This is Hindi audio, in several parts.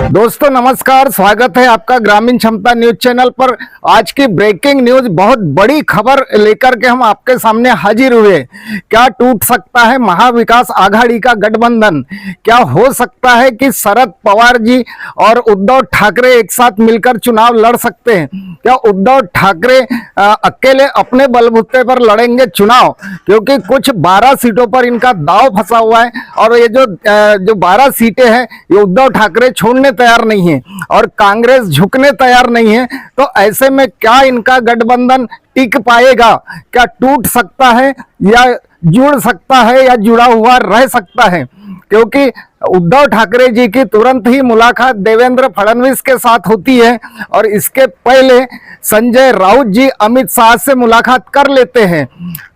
दोस्तों नमस्कार, स्वागत है आपका ग्रामीण क्षमता न्यूज चैनल पर। आज की ब्रेकिंग न्यूज, बहुत बड़ी खबर लेकर के हम आपके सामने हाजिर हुए। क्या टूट सकता है महाविकास आघाड़ी का गठबंधन? क्या हो सकता है कि शरद पवार जी और उद्धव ठाकरे एक साथ मिलकर चुनाव लड़ सकते हैं? क्या उद्धव ठाकरे अकेले अपने बलबूते पर लड़ेंगे चुनाव? क्योंकि कुछ 12 सीटों पर इनका दांव फंसा हुआ है और ये जो 12 सीटें हैं ये उद्धव ठाकरे छोड़ने तैयार नहीं है और कांग्रेस झुकने तैयार नहीं है। तो ऐसे में क्या इनका गठबंधन टिक पाएगा? क्या टूट सकता है या जुड़ सकता है या जुड़ा हुआ रह सकता है? क्योंकि उद्धव ठाकरे जी की तुरंत ही मुलाकात देवेंद्र फडणवीस के साथ होती है और इसके पहले संजय राउत जी अमित शाह से मुलाकात कर लेते हैं।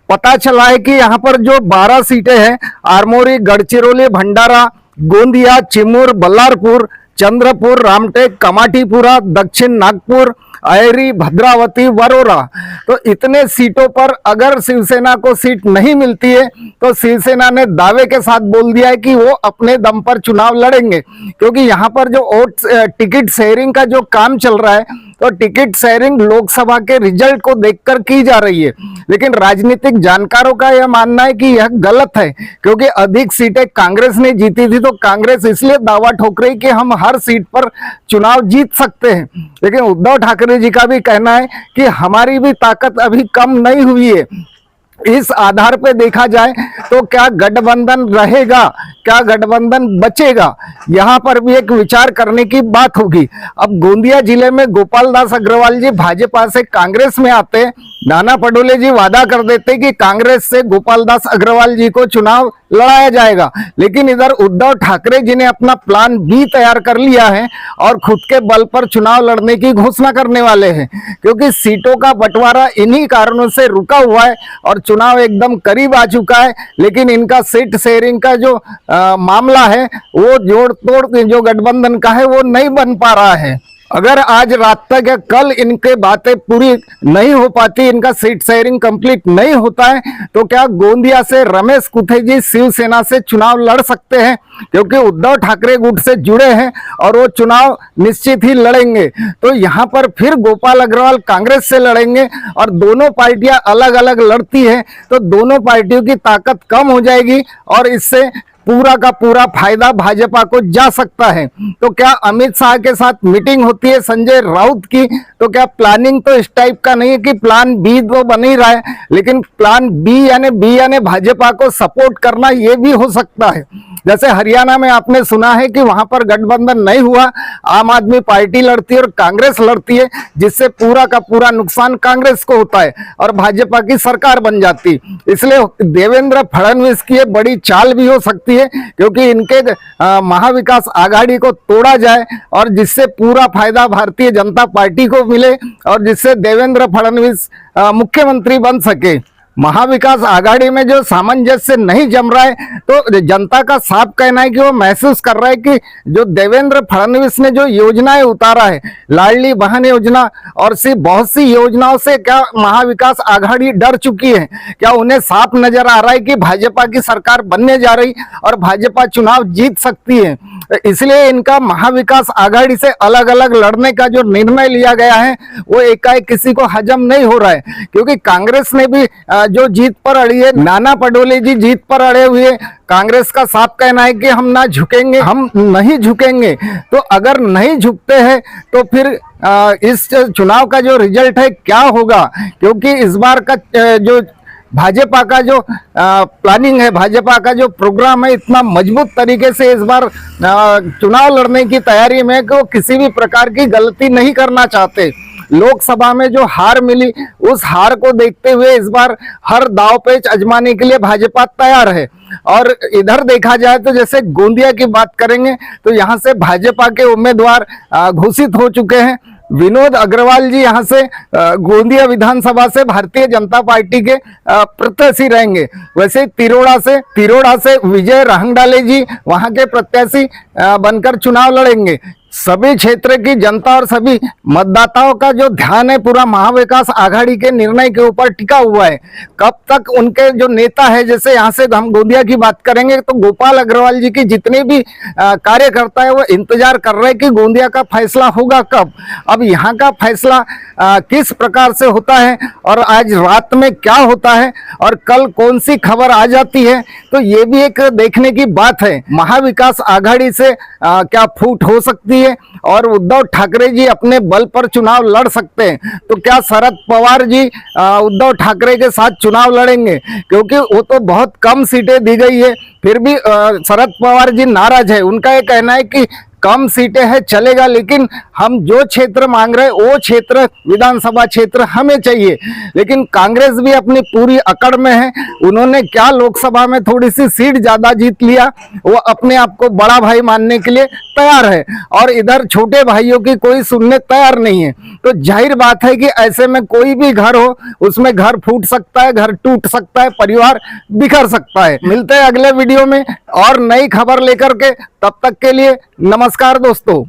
पता चला है कि यहाँ पर जो 12 सीटें हैं, आरमोरी, गढ़चिरौली, भंडारा, गोंदिया, चिमूर, बल्लारपुर, चंद्रपुर, रामटेक, कमाटीपुरा, दक्षिण नागपुर, अहेरी, भद्रावती, वरोरा, तो इतने सीटों पर अगर शिवसेना को सीट नहीं मिलती है तो शिवसेना ने दावे के साथ बोल दिया है कि वो अपने दम पर चुनाव लड़ेंगे। क्योंकि यहाँ पर जो टिकट शेयरिंग का जो काम चल रहा है तो टिकट शेयरिंग लोकसभा के रिजल्ट को देखकर की जा रही है, लेकिन राजनीतिक जानकारों का यह मानना है कि यह गलत है। क्योंकि अधिक सीटें कांग्रेस ने जीती थी तो कांग्रेस इसलिए दावा ठोक रही कि हम हर सीट पर चुनाव जीत सकते हैं, लेकिन उद्धव ठाकरे जी का भी कहना है कि हमारी भी ताकत अभी कम नहीं हुई है। इस आधार पे देखा जाए तो क्या गठबंधन रहेगा, क्या गठबंधन बचेगा, यहाँ पर भी एक विचार करने की बात होगी। अब गोंदिया जिले में गोपाल दास अग्रवाल जी भाजपा से कांग्रेस में आते, नाना पटोले जी वादा कर देते कि कांग्रेस से गोपाल दास अग्रवाल जी को चुनाव लड़ाया जाएगा, लेकिन इधर उद्धव ठाकरे जी ने अपना प्लान बी तैयार कर लिया है और खुद के बल पर चुनाव लड़ने की घोषणा करने वाले हैं। क्योंकि सीटों का बंटवारा इन्हीं कारणों से रुका हुआ है और चुनाव एकदम करीब आ चुका है, लेकिन इनका सीट शेयरिंग का जो मामला है वो जोड़ तोड़ जो गठबंधन का है वो नहीं बन पा रहा है। अगर आज रात तक या कल इनके बातें पूरी नहीं हो पाती, इनका सीट शेयरिंग कंप्लीट नहीं होता है, तो क्या गोंदिया से रमेश कुथे जी शिवसेना से चुनाव लड़ सकते हैं? क्योंकि उद्धव ठाकरे गुट से जुड़े हैं और वो चुनाव निश्चित ही लड़ेंगे। तो यहाँ पर फिर गोपाल अग्रवाल कांग्रेस से लड़ेंगे और दोनों पार्टियां अलग अलग लड़ती है तो दोनों पार्टियों की ताकत कम हो जाएगी और इससे पूरा का पूरा फायदा भाजपा को जा सकता है। तो क्या अमित शाह के साथ मीटिंग होती है संजय राउत की, तो क्या प्लानिंग तो इस टाइप का नहीं है कि प्लान बी तो बन ही रहा है, लेकिन प्लान बी यानी भाजपा को सपोर्ट करना ये भी हो सकता है। जैसे हरियाणा में आपने सुना है कि वहां पर गठबंधन नहीं हुआ, आम आदमी पार्टी लड़ती है और कांग्रेस लड़ती है, जिससे पूरा का पूरा नुकसान कांग्रेस को होता है और भाजपा की सरकार बन जाती। इसलिए देवेंद्र फडणवीस की ये बड़ी चाल भी हो सकती है, क्योंकि इनके महाविकास आघाड़ी को तोड़ा जाए और जिससे पूरा फायदा भारतीय जनता पार्टी को मिले और जिससे देवेंद्र फडणवीस मुख्यमंत्री बन सके। महाविकास आघाड़ी में जो सामंजस्य नहीं जम रहा है तो जनता का साफ कहना है कि वो महसूस कर रहा है कि जो देवेंद्र फडणवीस ने जो योजनाएं उतारा है, लाडली बहन योजना और सी बहुत सी योजनाओं से क्या महाविकास आघाड़ी डर चुकी है? क्या उन्हें साफ नजर आ रहा है कि भाजपा की सरकार बनने जा रही और भाजपा चुनाव जीत सकती है? इसलिए इनका महाविकास आघाड़ी से अलग अलग लड़ने का जो निर्णय लिया गया है वो एकाएक किसी को हजम नहीं हो रहा है। क्योंकि कांग्रेस ने भी जो जीत पर अड़ी है, नाना पटोले जी जीत पर अड़े हुए, कांग्रेस का साफ कहना है कि हम ना झुकेंगे, हम नहीं झुकेंगे। तो अगर नहीं झुकते हैं तो फिर इस चुनाव का जो रिजल्ट है क्या होगा? क्योंकि इस बार का जो भाजपा का जो प्लानिंग है, भाजपा का जो प्रोग्राम है, इतना मजबूत तरीके से इस बार चुनाव लड़ने की तैयारी में कि वो किसी भी प्रकार की गलती नहीं करना चाहते। लोकसभा में जो हार मिली उस हार को देखते हुए इस बार हर दाव पेच आजमाने के लिए भाजपा तैयार है। और इधर देखा जाए तो जैसे गोंदिया की बात करेंगे तो यहाँ से भाजपा के उम्मीदवार घोषित हो चुके हैं। विनोद अग्रवाल जी यहाँ से गोंदिया विधानसभा से भारतीय जनता पार्टी के प्रत्याशी रहेंगे। वैसे तिरोड़ा से विजय रहंगडाले जी वहां के प्रत्याशी बनकर चुनाव लड़ेंगे। सभी क्षेत्र की जनता और सभी मतदाताओं का जो ध्यान है पूरा महाविकास आघाड़ी के निर्णय के ऊपर टिका हुआ है। कब तक उनके जो नेता है, जैसे यहाँ से हम गोंदिया की बात करेंगे तो गोपाल अग्रवाल जी की जितने भी कार्यकर्ता है वो इंतजार कर रहे हैं कि गोंदिया का फैसला होगा कब। अब यहाँ का फैसला किस प्रकार से होता है और आज रात में क्या होता है और कल कौन सी खबर आ जाती है, तो ये भी एक देखने की बात है। महाविकास आघाड़ी से क्या फूट हो सकती है और उद्धव ठाकरे जी अपने बल पर चुनाव लड़ सकते हैं, तो क्या शरद पवार जी उद्धव ठाकरे के साथ चुनाव लड़ेंगे, क्योंकि वो तो बहुत कम सीटें दी गई है। फिर भी शरद पवार जी नाराज है। उनका ये कहना है कि कम सीटें हैं चलेगा, लेकिन हम जो क्षेत्र मांग रहे हैं वो क्षेत्र विधानसभा क्षेत्र हमें चाहिए। लेकिन कांग्रेस भी अपनी पूरी अकड़ में है। उन्होंने क्या लोकसभा में थोड़ी सी सीट ज्यादा जीत लिया, वो अपने आप को बड़ा भाई मानने के लिए तैयार है और इधर छोटे भाइयों की कोई सुनने तैयार नहीं है। तो जाहिर बात है कि ऐसे में कोई भी घर हो उसमें घर फूट सकता है, घर टूट सकता है, परिवार बिखर सकता है। मिलते हैं अगले वीडियो में और नई खबर लेकर के, तब तक के लिए नमस्कार दोस्तों।